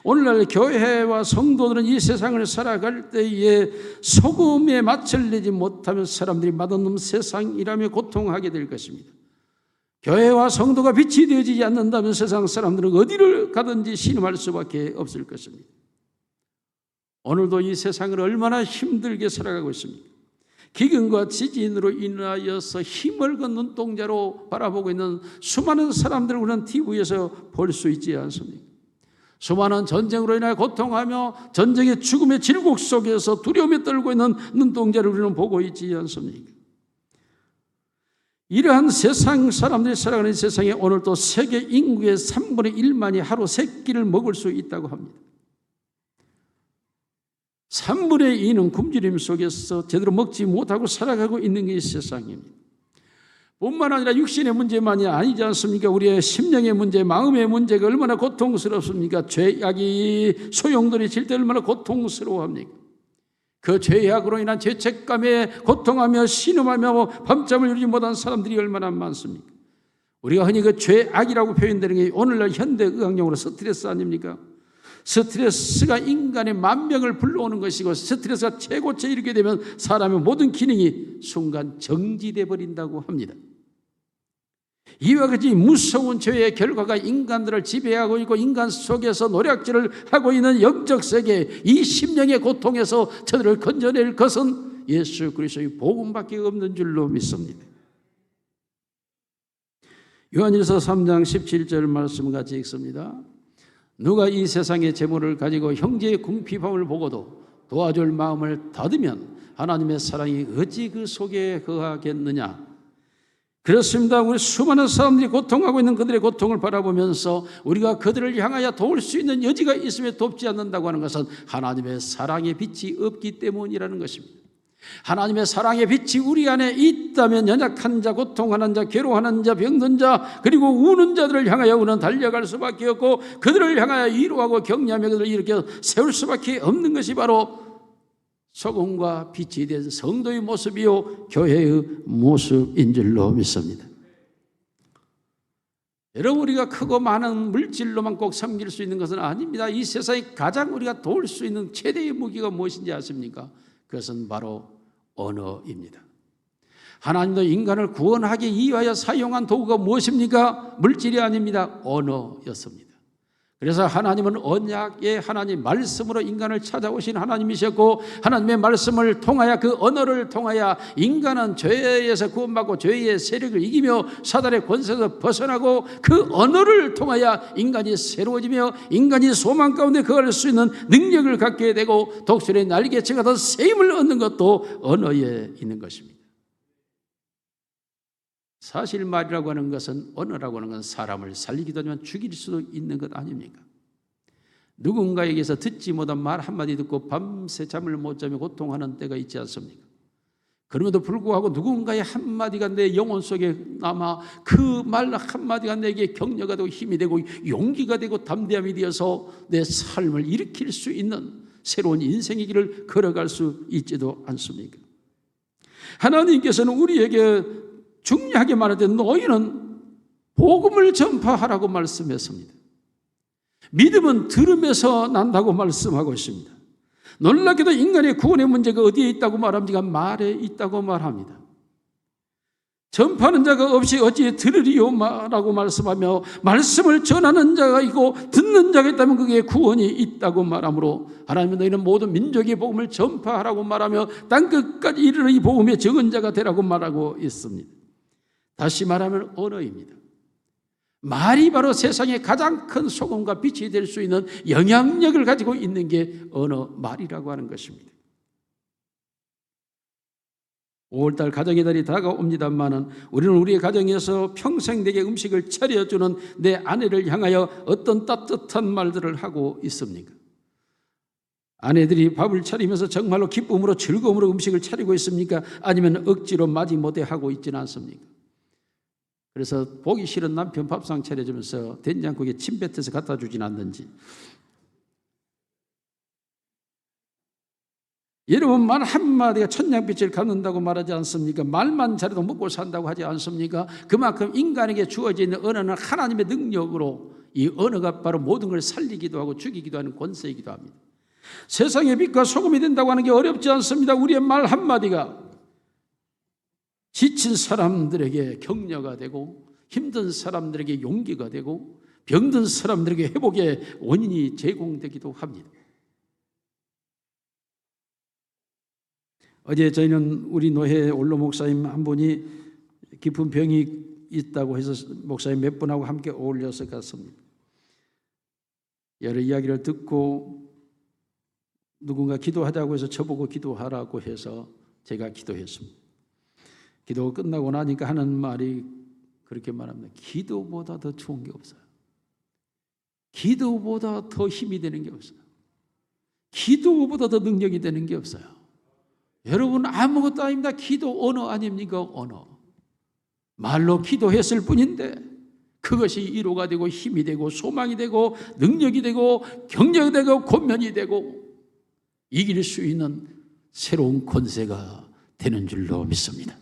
오늘날 교회와 성도들은 이 세상을 살아갈 때에 소금에 맛을 내지 못하면 사람들이 맛없는 세상이라며 고통하게 될 것입니다. 교회와 성도가 빛이 되어지지 않는다면 세상 사람들은 어디를 가든지 신음할 수밖에 없을 것입니다. 오늘도 이 세상을 얼마나 힘들게 살아가고 있습니까? 기근과 지진으로 인하여서 힘을 건 눈동자로 바라보고 있는 수많은 사람들을 우리는 TV에서 볼 수 있지 않습니까? 수많은 전쟁으로 인하여 고통하며 전쟁의 죽음의 질곡 속에서 두려움에 떨고 있는 눈동자를 우리는 보고 있지 않습니까? 이러한 세상 사람들이 살아가는 세상에 오늘도 세계 인구의 3분의 1만이 하루 3끼를 먹을 수 있다고 합니다. 3분의 2는 굶주림 속에서 제대로 먹지 못하고 살아가고 있는 게 이 세상입니다. 뿐만 아니라 육신의 문제만이 아니지 않습니까? 우리의 심령의 문제, 마음의 문제가 얼마나 고통스럽습니까? 죄악이 소용돌이 칠 때 얼마나 고통스러워합니까? 그 죄악으로 인한 죄책감에 고통하며 신음하며 밤잠을 이루지 못한 사람들이 얼마나 많습니까? 우리가 흔히 그 죄악이라고 표현되는 게 오늘날 현대의학용어로 스트레스 아닙니까? 스트레스가 인간의 만병을 불러오는 것이고 스트레스가 최고치에 이르게 되면 사람의 모든 기능이 순간 정지돼 버린다고 합니다. 이와 같이 무서운 죄의 결과가 인간들을 지배하고 있고 인간 속에서 노략질을 하고 있는 영적 세계, 이 심령의 고통에서 저들을 건져낼 것은 예수 그리스도의 복음밖에 없는 줄로 믿습니다. 요한일서 3장 17절 말씀 같이 읽습니다. 누가 이 세상의 재물을 가지고 형제의 궁핍함을 보고도 도와줄 마음을 닫으면 하나님의 사랑이 어찌 그 속에 거하겠느냐. 그렇습니다. 우리 수많은 사람들이 고통하고 있는 그들의 고통을 바라보면서 우리가 그들을 향하여 도울 수 있는 여지가 있음에 돕지 않는다고 하는 것은 하나님의 사랑의 빛이 없기 때문이라는 것입니다. 하나님의 사랑의 빛이 우리 안에 있다면 연약한 자, 고통하는 자, 괴로워하는 자, 병든 자, 그리고 우는 자들을 향하여 우리는 달려갈 수밖에 없고 그들을 향하여 위로하고 격려하며 그들을 일으켜 세울 수밖에 없는 것이 바로 소금과 빛이 된 성도의 모습이요 교회의 모습인 줄로 믿습니다. 여러분, 우리가 크고 많은 물질로만 꼭 섬길 수 있는 것은 아닙니다. 이 세상에 가장 우리가 도울 수 있는 최대의 무기가 무엇인지 아십니까? 그것은 바로 언어입니다. 하나님도 인간을 구원하기 위하여 사용한 도구가 무엇입니까? 물질이 아닙니다. 언어였습니다. 그래서 하나님은 언약의 하나님 말씀으로 인간을 찾아오신 하나님이셨고 하나님의 말씀을 통하여 그 언어를 통하여 인간은 죄에서 구원받고 죄의 세력을 이기며 사단의 권세에서 벗어나고 그 언어를 통하여 인간이 새로워지며 인간이 소망 가운데 거할 수 있는 능력을 갖게 되고 독수리의 날개치 같은 세임을 얻는 것도 언어에 있는 것입니다. 사실 말이라고 하는 것은, 언어라고 하는 것은 사람을 살리기도 하지만 죽일 수도 있는 것 아닙니까? 누군가에게서 듣지 못한 말 한마디 듣고 밤새 잠을 못 자며 고통하는 때가 있지 않습니까? 그럼에도 불구하고 누군가의 한마디가 내 영혼 속에 남아 그 말 한마디가 내게 격려가 되고 힘이 되고 용기가 되고 담대함이 되어서 내 삶을 일으킬 수 있는 새로운 인생의 길을 걸어갈 수 있지도 않습니까? 하나님께서는 우리에게 중요하게 말할 때 너희는 복음을 전파하라고 말씀했습니다. 믿음은 들음에서 난다고 말씀하고 있습니다. 놀랍게도 인간의 구원의 문제가 어디에 있다고 말합니까? 말에 있다고 말합니다. 전파하는 자가 없이 어찌 들으리요라고 말씀하며 말씀을 전하는 자가 있고 듣는 자가 있다면 그게 구원이 있다고 말하므로 하나님은 너희는 모든 민족의 복음을 전파하라고 말하며 땅끝까지 이르러 이 복음의 증언자가 되라고 말하고 있습니다. 다시 말하면 언어입니다. 말이 바로 세상의 가장 큰 소금과 빛이 될 수 있는 영향력을 가지고 있는 게 언어, 말이라고 하는 것입니다. 5월달 가정의 달이 다가옵니다만은 우리는 우리의 가정에서 평생 내게 음식을 차려주는 내 아내를 향하여 어떤 따뜻한 말들을 하고 있습니까? 아내들이 밥을 차리면서 정말로 기쁨으로 즐거움으로 음식을 차리고 있습니까? 아니면 억지로 마지못해 하고 있지는 않습니까? 그래서 보기 싫은 남편 밥상 차려주면서 된장국에 침 뱉어서 갖다 주진 않는지. 여러분, 말 한마디가 천냥빛을 갖는다고 말하지 않습니까? 말만 잘해도 먹고 산다고 하지 않습니까? 그만큼 인간에게 주어져 있는 언어는 하나님의 능력으로 이 언어가 바로 모든 걸 살리기도 하고 죽이기도 하는 권세이기도 합니다. 세상의 빛과 소금이 된다고 하는 게 어렵지 않습니다. 우리의 말 한마디가 지친 사람들에게 격려가 되고 힘든 사람들에게 용기가 되고 병든 사람들에게 회복의 원인이 제공되기도 합니다. 어제 저희는 우리 노회 원로 목사님 한 분이 깊은 병이 있다고 해서 목사님 몇 분하고 함께 어울려서 갔습니다. 여러 이야기를 듣고 누군가 기도하자고 해서 저보고 기도하라고 해서 제가 기도했습니다. 기도가 끝나고 나니까 하는 말이 그렇게 말합니다. 기도보다 더 좋은 게 없어요. 기도보다 더 힘이 되는 게 없어요. 기도보다 더 능력이 되는 게 없어요. 여러분, 아무것도 아닙니다. 기도 언어 아닙니까? 언어. 말로 기도했을 뿐인데 그것이 위로가 되고 힘이 되고 소망이 되고 능력이 되고 격려가 되고 권면이 되고 이길 수 있는 새로운 권세가 되는 줄로 믿습니다.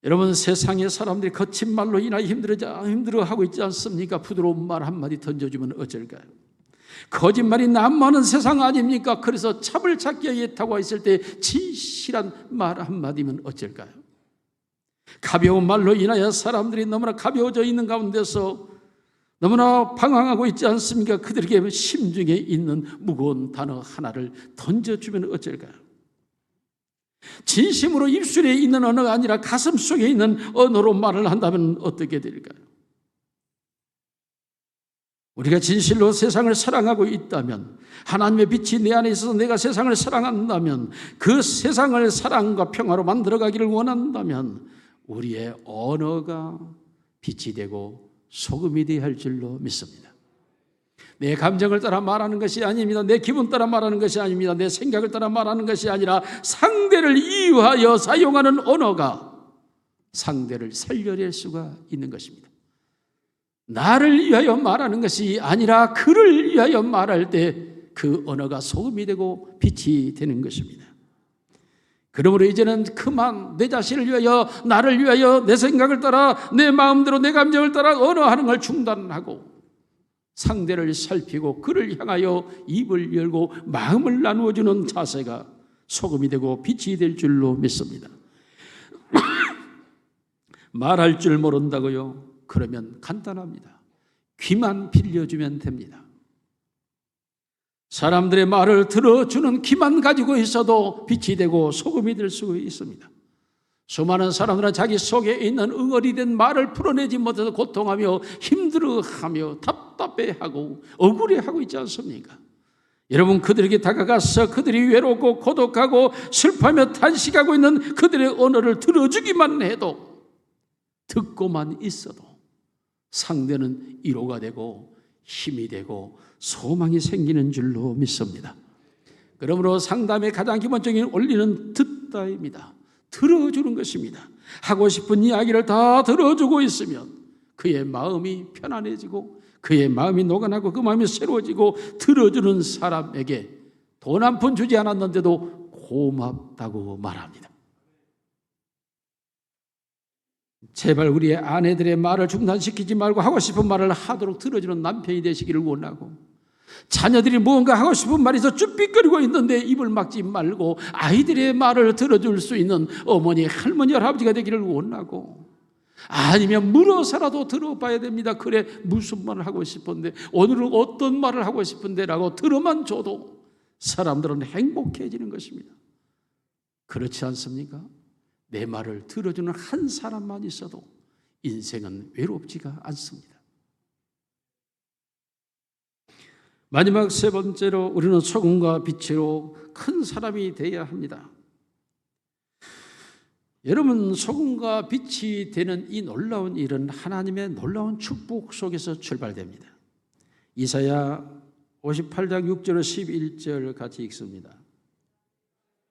여러분, 세상의 사람들이 거친 말로 인하여 힘들어하고 있지 않습니까? 부드러운 말 한마디 던져주면 어쩔까요? 거짓말이 난무하는 세상 아닙니까? 그래서 찹을 찾기에 예타고 있을 때 진실한 말 한마디면 어쩔까요? 가벼운 말로 인하여 사람들이 너무나 가벼워져 있는 가운데서 너무나 방황하고 있지 않습니까? 그들에게 심중에 있는 무거운 단어 하나를 던져주면 어쩔까요? 진심으로 입술에 있는 언어가 아니라 가슴 속에 있는 언어로 말을 한다면 어떻게 될까요? 우리가 진실로 세상을 사랑하고 있다면, 하나님의 빛이 내 안에 있어서 내가 세상을 사랑한다면, 그 세상을 사랑과 평화로 만들어가기를 원한다면 우리의 언어가 빛이 되고 소금이 되어야 할 줄로 믿습니다. 내 감정을 따라 말하는 것이 아닙니다. 내 기분 따라 말하는 것이 아닙니다. 내 생각을 따라 말하는 것이 아니라 상대를 이유하여 사용하는 언어가 상대를 살려낼 수가 있는 것입니다. 나를 위하여 말하는 것이 아니라 그를 위하여 말할 때 그 언어가 소금이 되고 빛이 되는 것입니다. 그러므로 이제는 그만 내 자신을 위하여, 나를 위하여, 내 생각을 따라, 내 마음대로, 내 감정을 따라 언어하는 걸 중단하고 상대를 살피고 그를 향하여 입을 열고 마음을 나누어주는 자세가 소금이 되고 빛이 될 줄로 믿습니다. 말할 줄 모른다고요? 그러면 간단합니다. 귀만 빌려주면 됩니다. 사람들의 말을 들어주는 귀만 가지고 있어도 빛이 되고 소금이 될 수 있습니다. 수많은 사람들은 자기 속에 있는 응어리 된 말을 풀어내지 못해서 고통하며 힘들어하며 답답해하고 억울해하고 있지 않습니까? 여러분, 그들에게 다가가서 그들이 외롭고 고독하고 슬퍼하며 탄식하고 있는 그들의 언어를 들어주기만 해도, 듣고만 있어도 상대는 위로가 되고 힘이 되고 소망이 생기는 줄로 믿습니다. 그러므로 상담의 가장 기본적인 원리는 듣다입니다. 들어주는 것입니다. 하고 싶은 이야기를 다 들어주고 있으면 그의 마음이 편안해지고 그의 마음이 녹아나고 그 마음이 새로워지고 들어주는 사람에게 돈 한 푼 주지 않았는데도 고맙다고 말합니다. 제발 우리의 아내들의 말을 중단시키지 말고 하고 싶은 말을 하도록 들어주는 남편이 되시기를 원하고, 자녀들이 무언가 하고 싶은 말이 있어 쭈삣거리고 있는데 입을 막지 말고 아이들의 말을 들어줄 수 있는 어머니, 할머니, 할아버지가 되기를 원하고, 아니면 물어서라도 들어봐야 됩니다. 그래, 무슨 말을 하고 싶은데, 오늘은 어떤 말을 하고 싶은데 라고 들어만 줘도 사람들은 행복해지는 것입니다. 그렇지 않습니까? 내 말을 들어주는 한 사람만 있어도 인생은 외롭지가 않습니다. 마지막 세 번째로, 우리는 소금과 빛으로 큰 사람이 되어야 합니다. 여러분, 소금과 빛이 되는 이 놀라운 일은 하나님의 놀라운 축복 속에서 출발됩니다. 이사야 58장 6절로 11절 같이 읽습니다.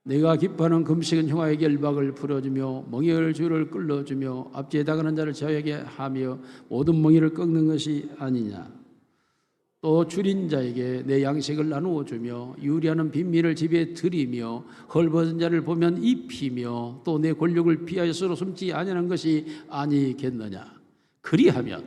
내가 기뻐하는 금식은 흉아에게 일박을 풀어주며 멍에를 줄을 끌어주며 앞뒤에 다가는 자를 저에게 하며 모든 멍에를 꺾는 것이 아니냐. 또 줄인 자에게 내 양식을 나누어 주며 유리하는 빈민을 집에 들이며 헐벗은 자를 보면 입히며 또 내 권력을 피하여 서로 숨지 아니하는 것이 아니겠느냐. 그리하면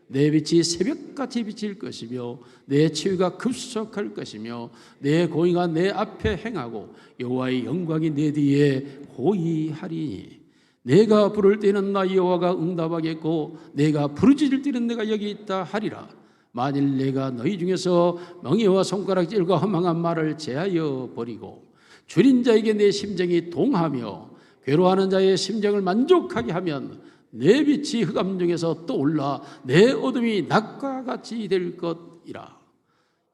내 빛이 새벽같이 비칠 것이며 내 치유가 급속할 것이며 내 공의가 내 앞에 행하고 여호와의 영광이 내 뒤에 호위하리니 내가 부를 때는 나 여호와가 응답하겠고 내가 부르짖을 때는 내가 여기 있다 하리라. 만일 내가 너희 중에서 멍에와 손가락질과 허망한 말을 제하여 버리고 줄인 자에게 내 심정이 동하며 괴로워하는 자의 심정을 만족하게 하면 내 빛이 흑암 중에서 떠올라 내 어둠이 낮과 같이 될 것이라.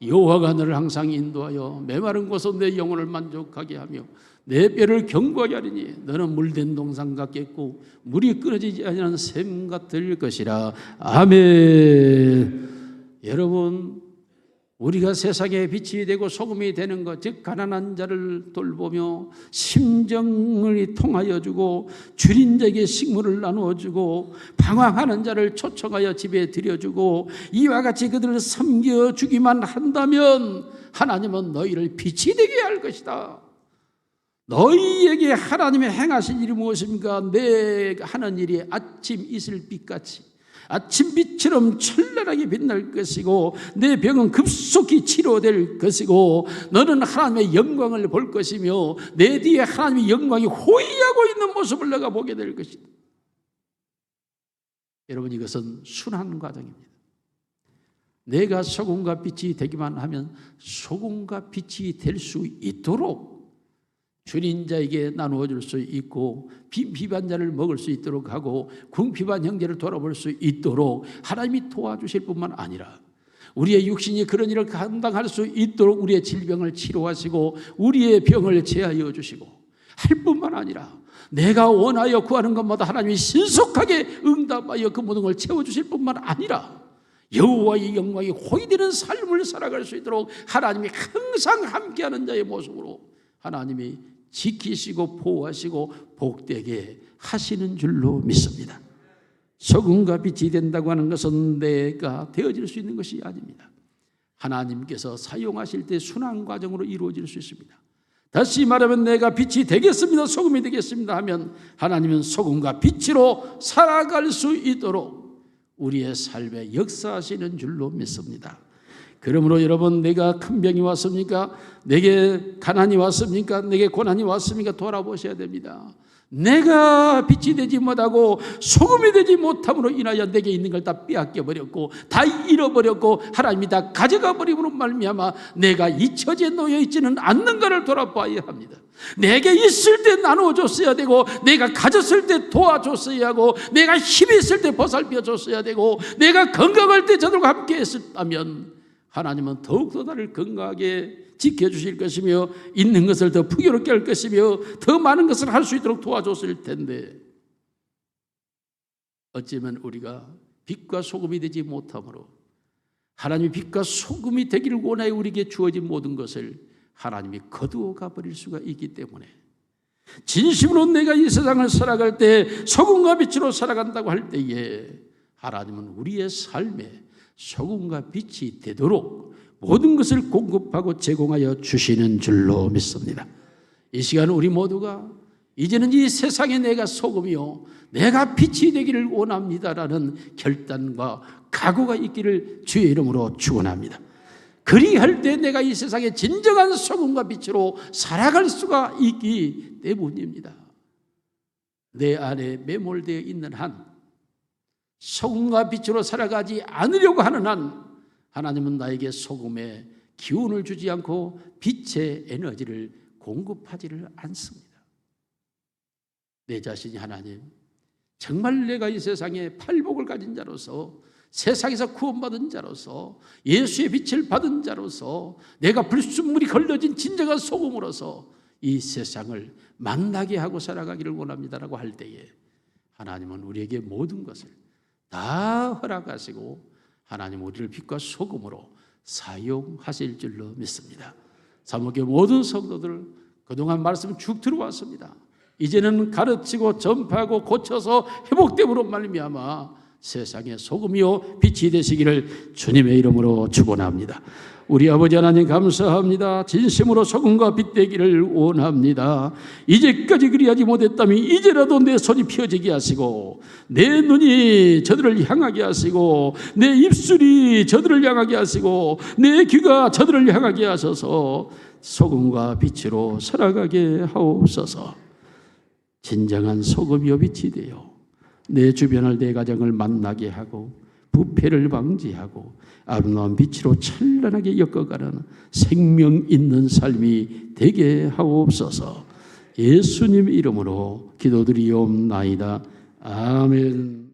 여호와가 너를 항상 인도하여 메마른 곳에서 내 영혼을 만족하게 하며 내 뼈를 견고하게 하리니 너는 물된 동산 같겠고 물이 끊어지지 않는 샘 같을 것이라. 아멘. 여러분, 우리가 세상에 빛이 되고 소금이 되는 것, 즉 가난한 자를 돌보며 심정을 통하여 주고 줄인 자에게 식물을 나누어 주고 방황하는 자를 초청하여 집에 들여주고 이와 같이 그들을 섬겨주기만 한다면 하나님은 너희를 빛이 되게 할 것이다. 너희에게 하나님이 행하신 일이 무엇입니까? 내가 하는 일이 아침 이슬빛같이 아침빛처럼 찬란하게 빛날 것이고 내 병은 급속히 치료될 것이고 너는 하나님의 영광을 볼 것이며 내 뒤에 하나님의 영광이 호위하고 있는 모습을 내가 보게 될 것이다. 여러분, 이것은 순환 과정입니다. 내가 소금과 빛이 되기만 하면 소금과 빛이 될 수 있도록 줄인 자에게 나누어 줄 수 있고 빈피반 자를 먹을 수 있도록 하고 궁피반 형제를 돌아볼 수 있도록 하나님이 도와주실 뿐만 아니라 우리의 육신이 그런 일을 감당할 수 있도록 우리의 질병을 치료하시고 우리의 병을 제하여 주시고 할 뿐만 아니라 내가 원하여 구하는 것마다 하나님이 신속하게 응답하여 그 모든 걸 채워주실 뿐만 아니라 여호와의 영광이 호위되는 삶을 살아갈 수 있도록 하나님이 항상 함께하는 자의 모습으로 하나님이 지키시고 보호하시고 복되게 하시는 줄로 믿습니다. 소금과 빛이 된다고 하는 것은 내가 되어질 수 있는 것이 아닙니다. 하나님께서 사용하실 때 순환 과정으로 이루어질 수 있습니다. 다시 말하면 내가 빛이 되겠습니다, 소금이 되겠습니다 하면 하나님은 소금과 빛으로 살아갈 수 있도록 우리의 삶에 역사하시는 줄로 믿습니다. 그러므로 여러분, 내가 큰 병이 왔습니까? 내게 가난이 왔습니까? 내게 고난이 왔습니까? 돌아보셔야 됩니다. 내가 빛이 되지 못하고 소금이 되지 못함으로 인하여 내게 있는 걸 다 빼앗겨 버렸고 다 잃어버렸고 하나님이 다 가져가 버림으로 말미암아 내가 이 처지에 놓여 있지는 않는가를 돌아봐야 합니다. 내게 있을 때 나누어줬어야 되고 내가 가졌을 때 도와줬어야 하고 내가 힘이 있을 때 보살펴줬어야 되고 내가 건강할 때 저들과 함께 했었다면 하나님은 더욱더 나를 건강하게 지켜주실 것이며 있는 것을 더 풍요롭게 할 것이며 더 많은 것을 할 수 있도록 도와줬을 텐데 어쩌면 우리가 빛과 소금이 되지 못함으로 하나님이 빛과 소금이 되기를 원하여 우리에게 주어진 모든 것을 하나님이 거두어 가버릴 수가 있기 때문에 진심으로 내가 이 세상을 살아갈 때 소금과 빛으로 살아간다고 할 때에 하나님은 우리의 삶에 소금과 빛이 되도록 모든 것을 공급하고 제공하여 주시는 줄로 믿습니다. 이 시간 우리 모두가 이제는 이 세상에 내가 소금이요 내가 빛이 되기를 원합니다라는 결단과 각오가 있기를 주의 이름으로 축원합니다. 그리할 때 내가 이 세상에 진정한 소금과 빛으로 살아갈 수가 있기 때문입니다. 내 안에 매몰되어 있는 한 소금과 빛으로 살아가지 않으려고 하는 한 하나님은 나에게 소금의 기운을 주지 않고 빛의 에너지를 공급하지를 않습니다. 내 자신이 하나님, 정말 내가 이 세상에 팔복을 가진 자로서 세상에서 구원받은 자로서 예수의 빛을 받은 자로서 내가 불순물이 걸러진 진정한 소금으로서 이 세상을 만나게 하고 살아가기를 원합니다라고 할 때에 하나님은 우리에게 모든 것을 다 허락하시고 하나님 우리를 빛과 소금으로 사용하실 줄로 믿습니다. 사목의 모든 성도들 그동안 말씀 쭉 들어왔습니다. 이제는 가르치고 전파하고 고쳐서 회복됨으로 말미암아 세상의 소금이요 빛이 되시기를 주님의 이름으로 축원합니다. 우리 아버지 하나님 감사합니다. 진심으로 소금과 빛 되기를 원합니다. 이제까지 그리하지 못했다면 이제라도 내 손이 펴지게 하시고 내 눈이 저들을 향하게 하시고 내 입술이 저들을 향하게 하시고 내 귀가 저들을 향하게 하셔서 소금과 빛으로 살아가게 하옵소서. 진정한 소금이요 빛이 되어 내 주변을 내 가정을 만나게 하고 부패를 방지하고 아름다운 빛으로 찬란하게 엮어가는 생명 있는 삶이 되게 하옵소서. 예수님 이름으로 기도드리옵나이다. 아멘.